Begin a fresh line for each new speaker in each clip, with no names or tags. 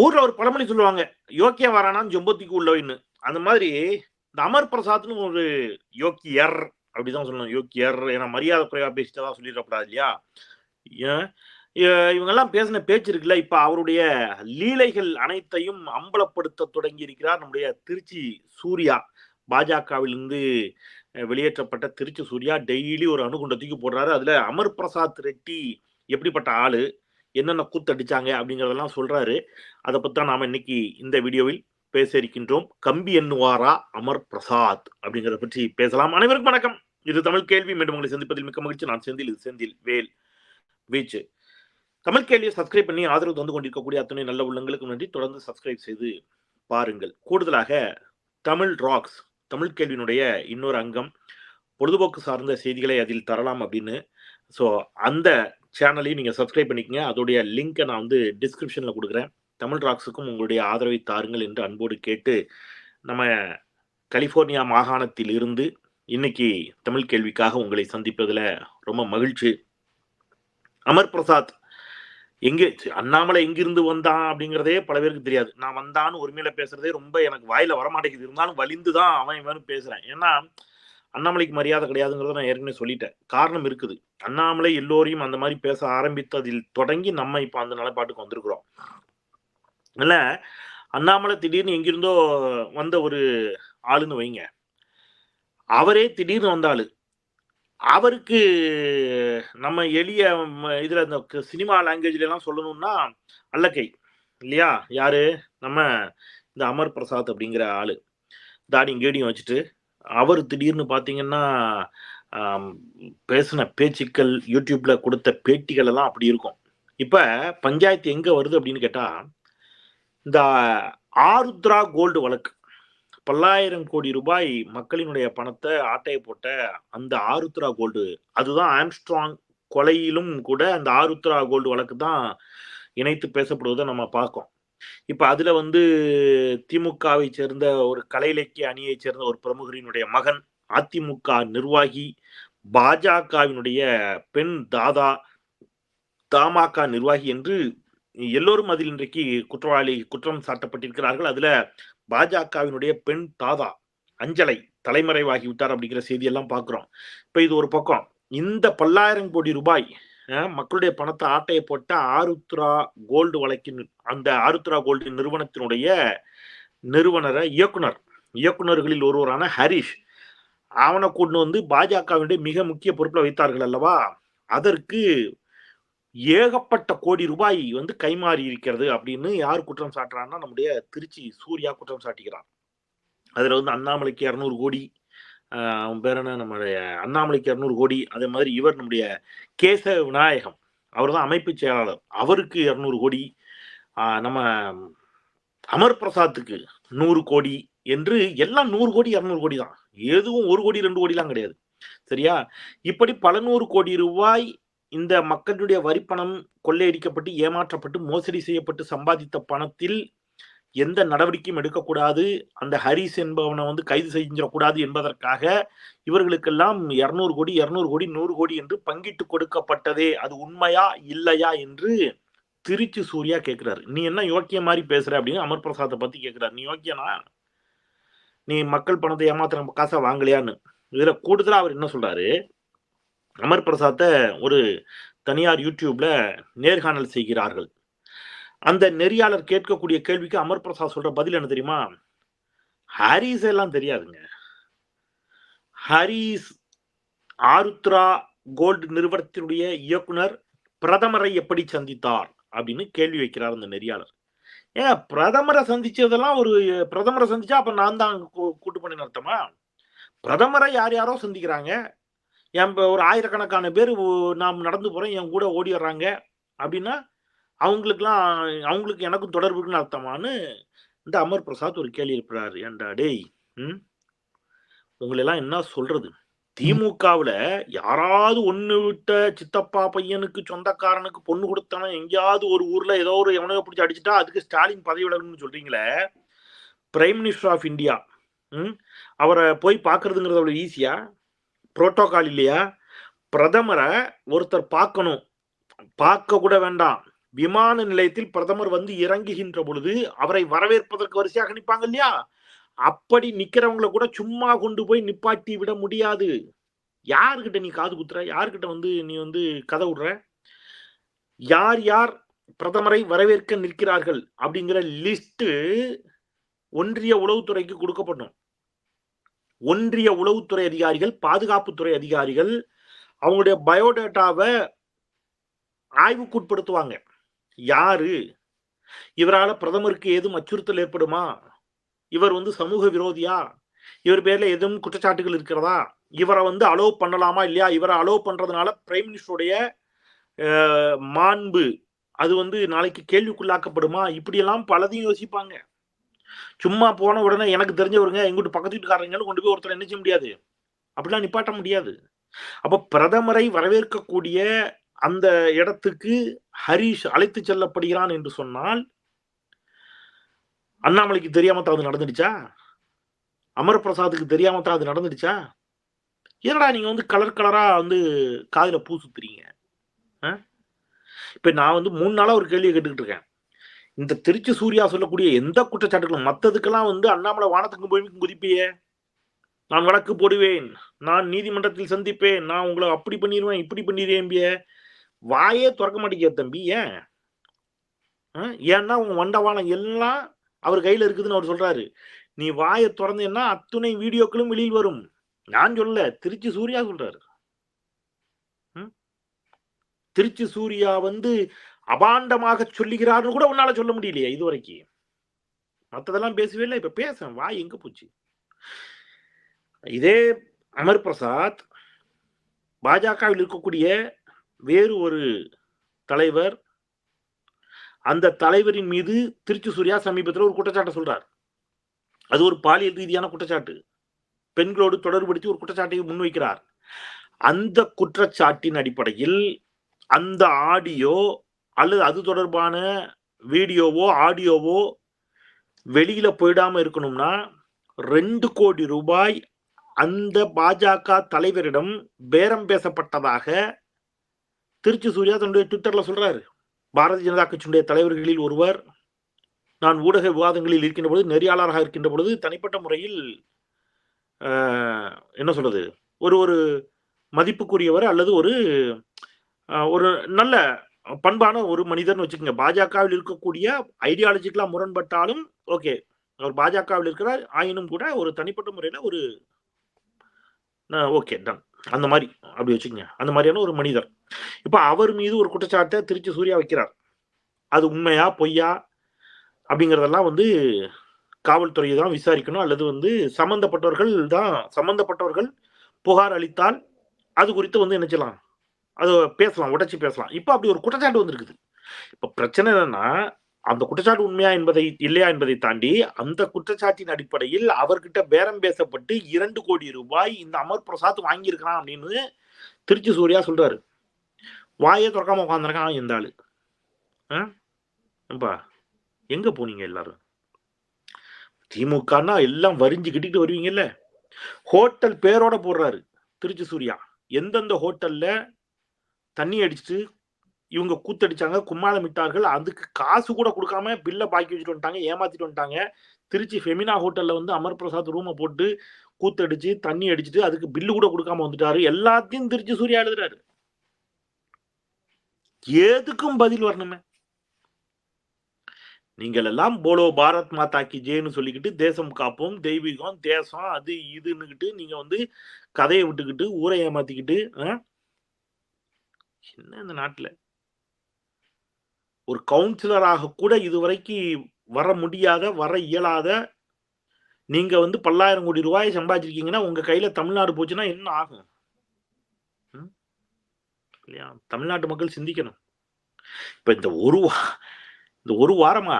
ஊர்ல ஒரு பழமொழி சொல்லுவாங்க, யோக்கியம் வரானான்னு ஜொம்பத்திக்கு உள்ளவைன்னு. அந்த மாதிரி இந்த அமர் பிரசாத்னு ஒரு யோக்கியர் அப்படிதான் சொல்லணும். யோக்கியர் ஏன்னா மரியாதை குறைவா பேசிட்டதா சொல்லிடக்கூடாது இல்லையா? ஏன் இவங்கெல்லாம் பேசின பேச்சு இருக்குல்ல, இப்ப அவருடைய லீலைகள் அனைத்தையும் அம்பலப்படுத்த தொடங்கி இருக்கிறார் நம்முடைய திருச்சி சூர்யா. பாஜகவிலிருந்து வெளியேற்றப்பட்ட திருச்சி சூர்யா டெய்லி ஒரு அணுகுண்டத்துக்கு போடுறாரு. அதுல அமர் பிரசாத் ரெட்டி எப்படிப்பட்ட ஆளு, என்னென்ன கூத்தடிச்சாங்க அப்படிங்கிறதெல்லாம் சொல்றாரு. அதை பத்தி தான் நாம இன்னைக்கு இந்த வீடியோவில் பேச இருக்கின்றோம். கம்பி எண்ணுவாரா அமர் பிரசாத் அப்படிங்கிறத பற்றி பேசலாம். அனைவருக்கும் வணக்கம். இது தமிழ் கேள்வி. மீண்டும் உங்களை சந்திப்பதில் மிக்க மகிழ்ச்சி. நான் செந்தில், இது செந்தில் வேல் வீச்சு. தமிழ் கேள்வியை சப்ஸ்கிரைப் பண்ணி ஆதரவு தந்து கொண்டிருக்கக்கூடிய அத்தனை நல்ல உள்ளங்களுக்கு நன்றி. தொடர்ந்து சப்ஸ்கிரைப் செய்து பாருங்கள். கூடுதலாக தமிழ் ராக்ஸ், தமிழ் கேள்வியினுடைய இன்னொரு அங்கம், பொழுதுபோக்கு சார்ந்த செய்திகளை அதில் தரலாம் அப்படின்னு. ஸோ அந்த சேனலையும் நீங்கள் சப்ஸ்கிரைப் பண்ணிக்கங்க. அதோடைய லிங்கை நான் வந்து டிஸ்கிரிப்ஷனில் கொடுக்குறேன். தமிழ் ராக்ஸுக்கும் உங்களுடைய ஆதரவை தாருங்கள் என்று அன்போடு கேட்டு, நம்ம கலிஃபோர்னியா மாகாணத்தில் இருந்து இன்னைக்கு தமிழ் கேள்விக்காக உங்களை சந்திப்பதில் ரொம்ப மகிழ்ச்சி. அமர் பிரசாத் எங்கே, அண்ணாமலை எங்கிருந்து வந்தான் அப்படிங்கிறதே பல பேருக்கு தெரியாது. நான் வந்தான்னு உரிமையில பேசுறதே ரொம்ப எனக்கு வாயில வரமாட்டேங்குது. இருந்தாலும் வலிந்துதான் அவன் இவன் பேசுறேன். ஏன்னா அண்ணாமலைக்கு மரியாதை கிடையாதுங்கிறத நான் ஏற்கனவே சொல்லிட்டேன். காரணம் இருக்குது. அண்ணாமலை எல்லோரையும் அந்த மாதிரி பேச ஆரம்பித்ததில் தொடங்கி நம்ம இப்ப அந்த நிலைப்பாட்டுக்கு வந்திருக்கிறோம். இல்ல, அண்ணாமலை திடீர்னு எங்கிருந்தோ வந்த ஒரு ஆளுன்னு வைங்க, அவரே திடீர்னு வந்த ஆளு. அவருக்கு நம்ம எளிய இதுல இந்த சினிமா லாங்குவேஜ்ல எல்லாம் சொல்லணும்னா அல்லக்கை இல்லையா? யாரு? நம்ம இந்த அமர் பிரசாத் அப்படிங்கிற ஆளு தாடியும் கேடியும் வச்சுட்டு அவர் திடீர்னு பாத்தீங்கன்னா பேசின பேச்சுக்கள், யூடியூப்ல கொடுத்த பேட்டிகள் எல்லாம் அப்படி இருக்கும். இப்ப பஞ்சாயத்து எங்க வருது அப்படின்னு கேட்டா, இந்த ஆருத்ரா கோல்டு வழக்கு, பல்லாயிரம் கோடி ரூபாய் மக்களினுடைய பணத்தை ஆட்டையை போட்ட அந்த ஆருத்ரா கோல்டு, அதுதான் ஆம்ஸ்ட்ராங் கொலையிலும் கூட அந்த ஆருத்ரா கோல்டு வழக்கு தான் இணைத்து பேசப்படுவதை நம்ம பார்க்கோம். இப்ப அதுல வந்து திமுகவை சேர்ந்த ஒரு கலை இலக்கிய அணியை சேர்ந்த ஒரு பிரமுகரினுடைய மகன், அதிமுக நிர்வாகி, பாஜகவினுடைய பெண் தாதா, தமாக நிர்வாகி என்று எல்லோரும் அதில் இன்றைக்கு குற்றம் சாட்டப்பட்டிருக்கிறார்கள். அதுல பாஜகவினுடைய பெண் தாதா அஞ்சலை தலைமறைவாகி விட்டார் அப்படிங்கிற செய்தியெல்லாம் பார்க்கிறோம். இப்ப இது ஒரு பக்கம். இந்த பல்லாயிரம் கோடி ரூபாய் மக்களுடைய பணத்தை ஆட்டையை போட்ட ஆருத்ரா கோல்டு வழக்கின் அந்த ஆருத்ரா கோல்டு நிறுவனத்தினுடைய நிறுவனரை இயக்குனர்களில் ஒருவரான ஹரிஷ், அவனை கொண்டு வந்து பாஜகவினுடைய மிக முக்கிய பொறுப்புல வைத்தார்கள் அல்லவா? அதற்கு ஏகப்பட்ட கோடி ரூபாய் வந்து கைமாறி இருக்கிறது அப்படின்னு யார் குற்றம் சாட்டுறான்னா, நம்முடைய திருச்சி சூர்யா குற்றம் சாட்டுகிறார். அதுல வந்து அண்ணாமலைக்கு 200 கோடி, அவன் பேர் என்ன, நம்முடைய அண்ணாமலைக்கு 200 கோடி, அதே மாதிரி இவர் நம்முடைய கேசவ விநாயகம், அவர் தான் அமைப்பு செயலாளர், அவருக்கு 200 கோடி, நம்ம அமர் பிரசாத்துக்கு 100 கோடி என்று எல்லாம் 100 கோடி 200 கோடி தான். எதுவும் 1 கோடி 2 கோடிலாம் கிடையாது. சரியா? இப்படி பல 100 கோடி ரூபாய் இந்த மக்களுடைய வரிப்பணம் கொள்ளையடிக்கப்பட்டு, ஏமாற்றப்பட்டு, மோசடி செய்யப்பட்டு சம்பாதித்த பணத்தில் எந்த நடவடிக்கையும் எடுக்கக்கூடாது, அந்த ஹரிஸ் என்பவனை வந்து கைது செஞ்சிடக்கூடாது என்பதற்காக இவர்களுக்கெல்லாம் 200 கோடி 200 கோடி 100 கோடி என்று பங்கிட்டு கொடுக்கப்பட்டதே, அது உண்மையா இல்லையா என்று திருச்சி சூர்யா கேட்கிறாரு. நீ என்ன யோக்கிய மாதிரி பேசுற அப்படின்னு அமர் பிரசாத்தை பத்தி கேட்கிறாரு. நீ யோக்கியனா? நீ மக்கள் பணத்தை ஏமாத்துற காசை வாங்கலையான்னு. இதுல கூடுதலா அவர் என்ன சொல்றாரு, அமர் பிரசாத்தை ஒரு தனியார் யூடியூப்ல நேர்காணல் செய்கிறார்கள். அந்த நெறியாளர் கேட்கக்கூடிய கேள்விக்கு அமர் பிரசாத் சொல்ற பதில் என்ன தெரியுமா? ஹாரிஸ் எல்லாம் தெரியாதுங்க. ஹாரிஸ் ஆருத்ரா கோல்டு நிறுவனத்தினுடைய இயக்குனர் பிரதமரை எப்படி சந்தித்தார் அப்படின்னு கேள்வி வைக்கிறார் அந்த நெறியாளர். ஏன் பிரதமரை சந்திச்சதெல்லாம், ஒரு பிரதமரை சந்திச்சா அப்ப நான் தான் கூட்டு பண்ணி அர்த்தமா? பிரதமரை யார் யாரோ சந்திக்கிறாங்க. என் ஒரு ஆயிரக்கணக்கான பேர் நாம் நடந்து போறோம், என் கூட ஓடி வர்றாங்க அப்படின்னா அவங்களுக்கு எனக்கும் தொடர்பு இருக்குன்னு அர்த்தமானு இந்த அமர் பிரசாத் ஒரு கேள்வி எழுப்புறாரு. ஏன்டா டேய், உங்களை எல்லாம் என்ன சொல்றது? திமுகவுல யாராவது ஒண்ணு விட்ட சித்தப்பா பையனுக்கு சொந்தக்காரனுக்கு பொண்ணு கொடுத்தானே, எங்கேயாவது ஒரு ஊர்ல ஏதோ ஒரு எவனையோ பிடிச்சி அடிச்சுட்டா அதுக்கு ஸ்டாலின் பதவி விலகணும்னு சொல்றீங்களே. பிரைம் மினிஸ்டர் ஆஃப் இந்தியா, அவரை போய் பாக்குறதுங்கிறது அவ்வளவு ஈஸியா? புரோட்டோகால் இல்லையா? பிரதமரை ஒருத்தர் பார்க்கணும், பார்க்க கூட வேண்டாம், விமான நிலையத்தில் பிரதமர் வந்து இறங்குகின்ற பொழுது அவரை வரவேற்பதற்கு வரிசையாக நிற்பாங்க இல்லையா, அப்படி நிக்கிறவங்களை கூட சும்மா கொண்டு போய் நிப்பாட்டி விட முடியாது. யாருக்கிட்ட நீ காது குத்துற, யாருக்கிட்ட வந்து நீ வந்து கதை விடுற, யார் யார் பிரதமரை வரவேற்க நிற்கிறார்கள் அப்படிங்கிற லிஸ்ட் ஒன்றிய உளவுத்துறைக்கு கொடுக்கப்படும். ஒன்றிய உளவுத்துறை அதிகாரிகள், பாதுகாப்புத்துறை அதிகாரிகள் அவங்களுடைய பயோடேட்டாவை ஆய்வுக்குட்படுத்துவாங்க. யாரு, இவரால பிரதமருக்கு ஏதும் அச்சுறுத்தல் ஏற்படுமா, இவர் வந்து சமூக விரோதியா, இவர் பேர்ல எதுவும் குற்றச்சாட்டுகள் இருக்கிறதா, இவரை வந்து அலோவ் பண்ணலாமா இல்லையா, இவரை அலோவ் பண்றதுனால பிரைம் மினிஸ்டருடைய மாண்பு அது வந்து நாளைக்கு கேள்விக்குள்ளாக்கப்படுமா, இப்படியெல்லாம் பலதையும் யோசிப்பாங்க. சும்மா போன உடனே எனக்கு தெரிஞ்சவருங்க எங்கிட்ட பக்கத்து வீட்டுக்காரங்க கொண்டு போய் ஒருத்தர் என்ன செய்ய முடியாது, அப்படிலாம் நிப்பாட்ட முடியாது. அப்ப பிரதமரை வரவேற்கக்கூடிய அந்த இடத்துக்கு ஹரிஷ் அழைத்து செல்லப்படுகிறான் என்று சொன்னால் அண்ணாமலைக்கு தெரியாம தான் அது நடந்துடுச்சா, அமர் பிரசாத்துக்கு தெரியாம தான் அது நடந்துடுச்சா? ஏடா நீங்க வந்து கலர் கலரா வந்து காதுல பூ சுத்துறீங்க? இப்ப நான் வந்து 3 நாளா ஒரு கேள்வியை கேட்டுக்கிட்டு இருக்கேன். இந்த திருச்சி சூர்யா சொல்லக்கூடிய எந்த குற்றச்சாட்டுகளும் மத்ததுக்கெல்லாம் வந்து அண்ணாமலை வானத்துக்கு போய் குதிப்பியே, நான் வழக்கு போடுவேன், நான் நீதிமன்றத்தில் சந்திப்பேன், நான் உங்களை அப்படி பண்ணிடுவேன் இப்படி பண்ணிடுவேன், வாயே திறக்க மாட்டேங்கிற தம்பி. ஏன்? ஏன்னா உங்க வண்டவாளம் எல்லாம் அவர் கையில இருக்குதுன்னு அவர் சொல்றாரு. நீ வாயை திறந்தேன்னா அத்துணை வீடியோக்களும் வெளியில் வரும். நான் சொல்ல, திருச்சி சூர்யா சொல்றாரு. திருச்சி சூர்யா வந்து அபாண்டமாக சொல்லுகிறார்னு கூட உன்னால சொல்ல முடியலையே இதுவரைக்கும். மத்ததெல்லாம் பேசவே இல்லை, இப்ப பேச வாய் எங்க போச்சு? இதே அமர் பிரசாத் பாஜகவில் இருக்கக்கூடிய வேறு ஒரு தலைவர், அந்த தலைவரின் மீது திருச்சி சூர்யா சமீபத்தில் ஒரு குற்றச்சாட்டை சொல்றார். அது ஒரு பாலியல் ரீதியான குற்றச்சாட்டு, பெண்களோடு தொடர்புபடுத்தி ஒரு குற்றச்சாட்டை முன்வைக்கிறார். அந்த குற்றச்சாட்டின் அடிப்படையில் அந்த ஆடியோ அல்லது அது தொடர்பான வீடியோவோ ஆடியோவோ வெளியில போயிடாம இருக்கணும்னா 2 கோடி ரூபாய் அந்த பாஜக தலைவரிடம் பேரம் பேசப்பட்டதாக திருச்சி சூர்யா தன்னுடைய ட்விட்டர்ல சொல்றாரு. பாரதிய ஜனதா கட்சியினுடைய தலைவர்களில் ஒருவர், நான் ஊடக விவாதங்களில் இருக்கின்ற பொழுது, நெறியாளராக இருக்கின்ற பொழுது தனிப்பட்ட முறையில் என்ன சொல்றது, ஒரு மதிப்புக்குரியவர் அல்லது ஒரு நல்ல பண்பான ஒரு மனிதர்னு வச்சுக்கோங்க. பாஜகவில் இருக்கக்கூடிய ஐடியாலஜிக்கெல்லாம் முரண்பட்டாலும் ஓகே, அவர் பாஜகவில் இருக்கிறார், ஆயினும் கூட ஒரு தனிப்பட்ட முறையில் ஒரு ஓகே டன் அந்த மாதிரி அப்படி வச்சுக்கோங்க. அந்த மாதிரியான ஒரு மனிதர். இப்போ அவர் மீது ஒரு குற்றச்சாட்டை திருச்சி சூர்யா வைக்கிறார். அது உண்மையா பொய்யா அப்படிங்கிறதெல்லாம் வந்து காவல்துறையை தான் விசாரிக்கணும், அல்லது வந்து சம்பந்தப்பட்டவர்கள் புகார் அளித்தால் அது குறித்து வந்து என்ன செய்யலாம், அது பேசலாம், உடைச்சு பேசலாம். இப்போ அப்படி ஒரு குற்றச்சாட்டு வந்திருக்குது. இப்போ பிரச்சனை என்னன்னா, அந்த குற்றச்சாட்டு உண்மையா இல்லையா என்பதை தாண்டி அந்த குற்றச்சாட்டின் அடிப்படையில் அவர்கிட்ட பேரம் பேசப்பட்டு 2 கோடி ரூபாய் இந்த அமர் பிரசாத் வாங்கியிருக்கிறான் அப்படின்னு திருச்சி சூர்யா சொல்றாரு. வாயே திறக்காம உட்காந்துருக்கான் இந்த ஆளு. எங்க போனீங்க எல்லாரும்? திமுகனா எல்லாம் வரிஞ்சு கிட்டிட்டு வருவீங்கல்ல. ஹோட்டல் பேரோட போடுறாரு திருச்சி சூர்யா. எந்தெந்த ஹோட்டல்ல தண்ணி அடிச்சுட்டு இவங்க கூத்தடிச்சாங்க, கும்மாளம் விட்டார்கள், அதுக்கு காசு கூட கொடுக்காம பில்லை பாக்கி வச்சுட்டு வந்துட்டாங்க, ஏமாத்திட்டு வந்துட்டாங்க. திருச்சி ஃபெமினா ஹோட்டல்ல வந்து அமர் பிரசாத் ரூமை போட்டு கூத்தடிச்சு தண்ணி அடிச்சுட்டு அதுக்கு பில்லு கூட கொடுக்காம வந்துட்டாரு. எல்லாத்தையும் திருச்சி சூர்யா எழுதுறாரு. எதுக்கும் பதில் வரணுமே. நீங்கள் எல்லாம் போலோ பாரத் மாதா கி ஜெயன்னு சொல்லிக்கிட்டு தேசம் காப்போம், தெய்வீகம், தேசம், அது இதுன்னுக்கிட்டு நீங்க வந்து கதையை விட்டுக்கிட்டு ஊரை ஏமாத்திக்கிட்டு என்ன இந்த நாட்டுல ஒரு கவுன்சிலராக கூட இதுவரைக்கும் வர இயலாத நீங்க வந்து 10,000 கோடி ரூபாய் சம்பாதிச்சிருக்கீங்கன்னா உங்க கையில தமிழ்நாடு போச்சுன்னா என்ன ஆகும்? இல்லையா? தமிழ்நாட்டு மக்கள் சிந்திக்கணும். இப்ப இந்த ஒரு வாரமா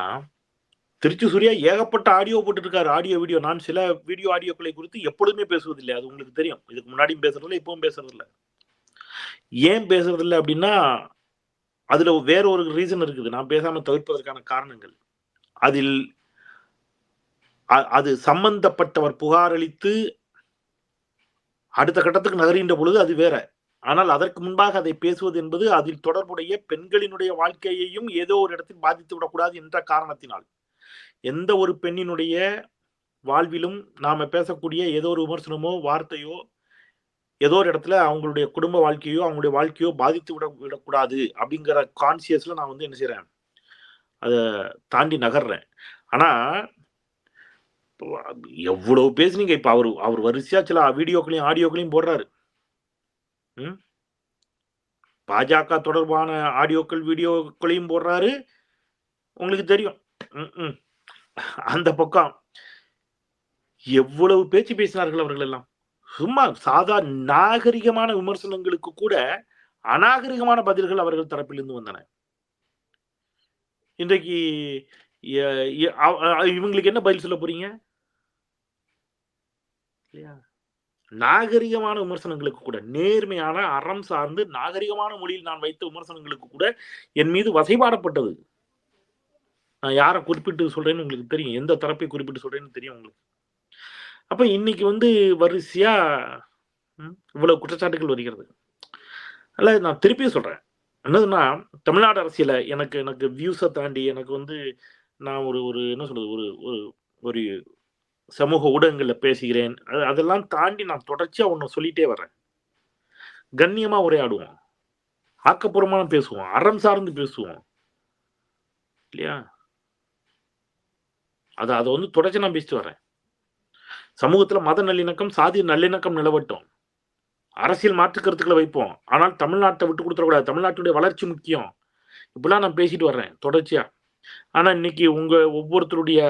திருச்சி சூர்யா ஏகப்பட்ட ஆடியோ போட்டு இருக்காரு, ஆடியோ வீடியோ. நான் சில வீடியோ ஆடியோக்களை குறித்து எப்பொழுதுமே பேசுவதில்லை, அது உங்களுக்கு தெரியும். இதுக்கு முன்னாடியும் பேசுறதில்லை, இப்பவும் பேசுறதில்லை. ஏன் பேசுறதில்லை அப்படின்னா அதுல வேற ஒரு ரீசன் இருக்குது, நான் பேசாம தவிர்ப்பதற்கான காரணங்கள். அதில் அது சம்பந்தப்பட்டவர் புகார் அளித்து அடுத்த கட்டத்துக்கு நகர்கின்ற பொழுது அது வேற. ஆனால் அதற்கு முன்பாக அதை பேசுவது என்பது அதில் தொடர்புடைய பெண்களினுடைய வாழ்க்கையையும் ஏதோ ஒரு இடத்தில் பாதித்து விடக்கூடாது என்ற காரணத்தினால் எந்த ஒரு பெண்ணினுடைய வாழ்விலும் நாம பேசக்கூடிய ஏதோ ஒரு விமர்சனமோ வார்த்தையோ ஏதோ ஒரு இடத்துல அவங்களுடைய குடும்ப வாழ்க்கையோ அவங்களுடைய வாழ்க்கையோ பாதித்து விடக்கூடாது அப்படிங்கிற கான்சியஸ்ல நான் வந்து என்ன செய்யறேன், அதை தாண்டி நகர்றேன். ஆனா எவ்வளவு பேசுனீங்க, இப்ப அவர் வரிசையா சில வீடியோக்களையும் ஆடியோக்களையும் போடுறாரு. பாஜக தொடர்பான ஆடியோக்கள் வீடியோக்களையும் போடுறாரு. உங்களுக்கு தெரியும் அந்த பக்கம் எவ்வளவு பேச்சு பேசினார்கள் அவர்கள் எல்லாம். சும்மா சாதாரண நாகரிகமான விமர்சனங்களுக்கு கூட அநாகரிகமான பதில்கள் அவர்கள் தரப்பிலிருந்து வந்தன. இன்றைக்கு இவங்களுக்கு என்ன பதில் சொல்ல போறீங்க? நாகரிகமான விமர்சனங்களுக்கு கூட, நேர்மையான அறம் சார்ந்து நாகரிகமான மொழியில் நான் வைத்த விமர்சனங்களுக்கு கூட என் மீது வசைபாடப்பட்டது. நான் யாரை குறிப்பிட்டு சொல்றேன்னு உங்களுக்கு தெரியும், எந்த தரப்பை குறிப்பிட்டு சொல்றேன்னு தெரியும் உங்களுக்கு. அப்ப இன்னைக்கு வந்து வரிசையா இவ்வளவு குற்றச்சாட்டுகள் வருகிறது. அல்ல, நான் திருப்பியும் சொல்றேன் என்னதுன்னா, தமிழ்நாடு அரசியல எனக்கு எனக்கு வியூஸை தாண்டி எனக்கு வந்து நான் ஒரு ஒரு என்ன சொல்றது, ஒரு ஒரு ஒரு சமூக ஊடகங்கள்ல பேசுகிறேன். அதெல்லாம் தாண்டி நான் தொடர்ச்சியா ஒண்ணு சொல்லிட்டே வர்றேன். கண்ணியமா உரையாடுவோம், ஆக்கப்பூர்வமான பேசுவோம், அறம் சார்ந்து பேசுவோம் இல்லையா? அதை வந்து தொடர்ச்சி நான் பேசிட்டு வர்றேன். சமூகத்துல மத நல்லிணக்கம், சாதி நல்லிணக்கம் நிலவட்டும், அரசியல் மாற்று கருத்துக்களை வைப்போம். ஆனால் தமிழ்நாட்டை விட்டு கொடுத்துடக்கூடாது, தமிழ்நாட்டுடைய வளர்ச்சி முக்கியம். இப்படிலாம் நான் பேசிட்டு வர்றேன் தொடர்ச்சியா. ஆனா இன்னைக்கு உங்க ஒவ்வொருத்தருடைய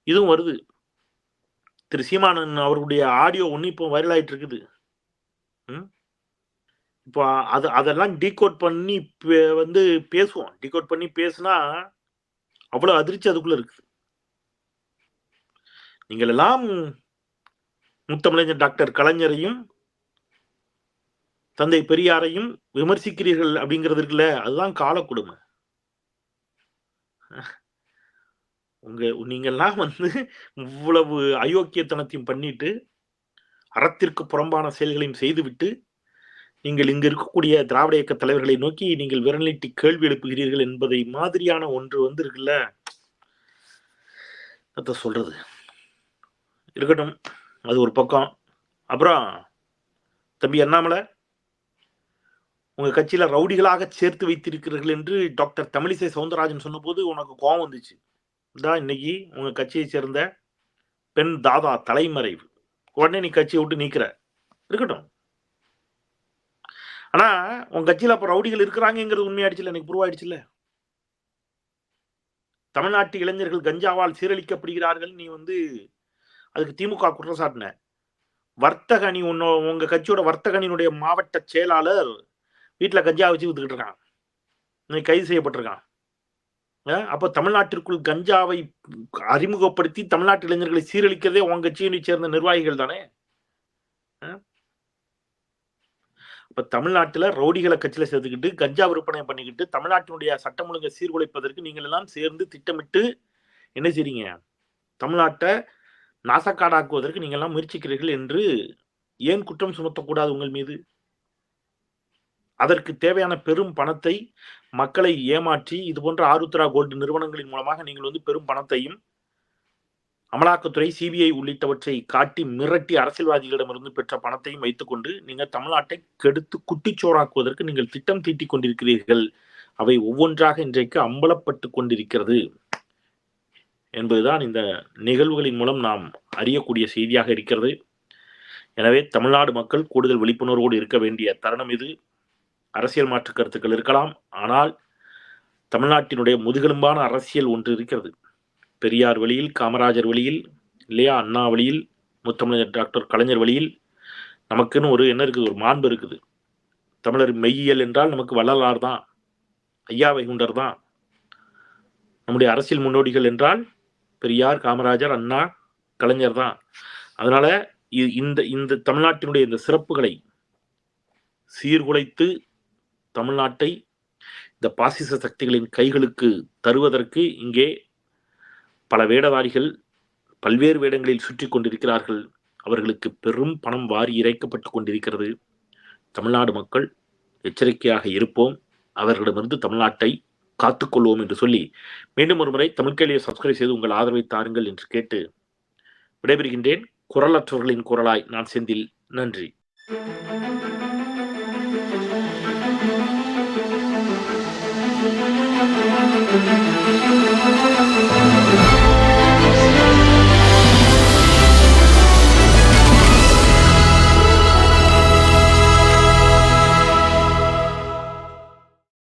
இதுவும் வருது. திரு சீமானன் அவர்களுடைய ஆடியோ ஒண்ணு இப்போ வைரல் ஆயிட்டு இருக்குது. இப்போ அதெல்லாம் டீகோட் பண்ணி வந்து பேசுவோம். டீகோட் பண்ணி பேசினா அவ்வளவு அதிர்ச்சி அதுக்குள்ள இருக்கு. நீங்கள் எல்லாம் முத்தமிழர் டாக்டர் கலைஞரையும் தந்தை பெரியாரையும் விமர்சிக்கிறீர்கள் அப்படிங்கிறது இருக்குல்ல, அதுதான் கால கொடுமை. நீங்கெல்லாம் வந்து இவ்வளவு அயோக்கியத்தனத்தையும் பண்ணிட்டு அறத்திற்கு புறம்பான செயல்களையும் செய்துவிட்டு நீங்கள் இங்கு இருக்கக்கூடிய திராவிட இயக்க தலைவர்களை நோக்கி நீங்கள் விரலிட்டு கேள்வி எழுப்புகிறீர்கள் என்பதை மாதிரியான ஒன்று வந்து இருக்குல்ல, அத சொல்றது இருக்கட்டும், அது ஒரு பக்கம். அப்புறம் தம்பி அண்ணாமலை, உங்க கட்சியில ரவுடிகளாக சேர்த்து வைத்திருக்கிறீர்கள் என்று டாக்டர் தமிழிசை சவுந்தரராஜன் சொன்ன போது உனக்கு கோபம் வந்துச்சு. இதான் இன்னைக்கு உங்க கட்சியை சேர்ந்த பெண் தாதா தலைமறைவு, உடனே நீ கட்சியை விட்டு நீக்கிற. இருக்கட்டும், ஆனா உங்க கட்சியில அப்ப ரவுடிகள் இருக்கிறாங்கிறது உண்மையாயிடுச்சுல, எனக்கு ப்ரூவ் ஆயிடுச்சுல்ல. தமிழ்நாட்டு இளைஞர்கள் கஞ்சாவால் சீரழிக்கப்படுகிறார்கள், நீ வந்து அதுக்கு திமுக குற்றம் சாட்டின. வர்த்தக அணி உங்க கட்சியோட வர்த்தக அணியினுடைய மாவட்ட செயலாளர் வீட்டுல கஞ்சா வச்சு வித்துக்கிட்டு இருக்கான், இன்னைக்கு கைது செய்யப்பட்டிருக்கான். அப்ப தமிழ்நாட்டிற்குள் கஞ்சாவை அறிமுகப்படுத்தி தமிழ்நாட்டு இளைஞர்களை சீரழிக்கிறதே உங்க கட்சியை சேர்ந்த நிர்வாகிகள் தானே. இப்ப தமிழ்நாட்டுல ரவுடிகளை கட்சியில சேர்த்துக்கிட்டு கஞ்சா விற்பனை பண்ணிக்கிட்டு தமிழ்நாட்டினுடைய சட்டம் ஒழுங்கை சீர்குலைப்பதற்கு நீங்கள் எல்லாம் சேர்ந்து திட்டமிட்டு என்ன செய்றீங்க, தமிழ்நாட்டை நாசக்காடாக்குவதற்கு நீங்கள் எல்லாம் முயற்சிக்கிறீர்கள் என்று ஏன் குற்றம் சுமத்தக்கூடாது உங்கள் மீது? அதற்கு தேவையான பெரும் பணத்தை மக்களை ஏமாற்றி இது போன்ற ஆருத்ரா கோல்டு நிறுவனங்களின் மூலமாக நீங்கள் வந்து பெரும் பணத்தையும் அமலாக்கத்துறை, சிபிஐ உள்ளிட்டவற்றை காட்டி மிரட்டி அரசியல்வாதிகளிடமிருந்து பெற்ற பணத்தையும் வைத்துக்கொண்டு நீங்கள் தமிழ்நாட்டை கெடுத்து குட்டிச்சோறாக்குவதற்கு நீங்கள் திட்டம் தீட்டிக் கொண்டிருக்கிறீர்கள். அவை ஒவ்வொன்றாக இன்றைக்கு அம்பலப்பட்டு கொண்டிருக்கிறது என்பதுதான் இந்த நிகழ்வுகளின் மூலம் நாம் அறியக்கூடிய செய்தியாக இருக்கிறது. எனவே தமிழ்நாடு மக்கள் கூடுதல் விழிப்புணர்வோடு இருக்க வேண்டிய தருணம் இது. அரசியல் மாற்று கருத்துக்கள் இருக்கலாம், ஆனால் தமிழ்நாட்டினுடைய முதுகெலும்பான அரசியல் ஒன்று இருக்கிறது. பெரியார் வழியில், காமராஜர் வழியில் இல்லையா, அண்ணா வழியில், முத்தமிழர் டாக்டர் கலைஞர் வழியில் நமக்குன்னு ஒரு என்ன இருக்குது, ஒரு மாண்பு இருக்குது. தமிழர் மெய்யியல் என்றால் நமக்கு வள்ளலார் தான், ஐயா வைகுண்டர் தான். நம்முடைய அரசியல் முன்னோடிகள் என்றால் பெரியார், காமராஜர், அண்ணா, கலைஞர் தான். அதனால இந்த இந்த தமிழ்நாட்டினுடைய இந்த சிறப்புகளை சீர்குலைத்து தமிழ்நாட்டை இந்த பாசிச சக்திகளின் கைகளுக்கு தருவதற்கு இங்கே பல வேடதாரிகள் பல்வேறு வேடங்களில் சுற்றி கொண்டிருக்கிறார்கள். அவர்களுக்கு பெரும் பணம் வாரி இறைக்கப்பட்டு கொண்டிருக்கிறது. தமிழ்நாடு மக்கள் எச்சரிக்கையாக இருப்போம், அவர்களிடமிருந்து தமிழ்நாட்டை காத்துக்கொள்வோம் என்று சொல்லி மீண்டும் ஒரு முறை தமிழ் கேள்வியை சப்ஸ்கிரைப் செய்து உங்கள் ஆதரவை தாருங்கள் என்று கேட்டு விடைபெறுகின்றேன். குரலற்றவர்களின் குரலாய் நான் செந்தில். நன்றி. Thank you.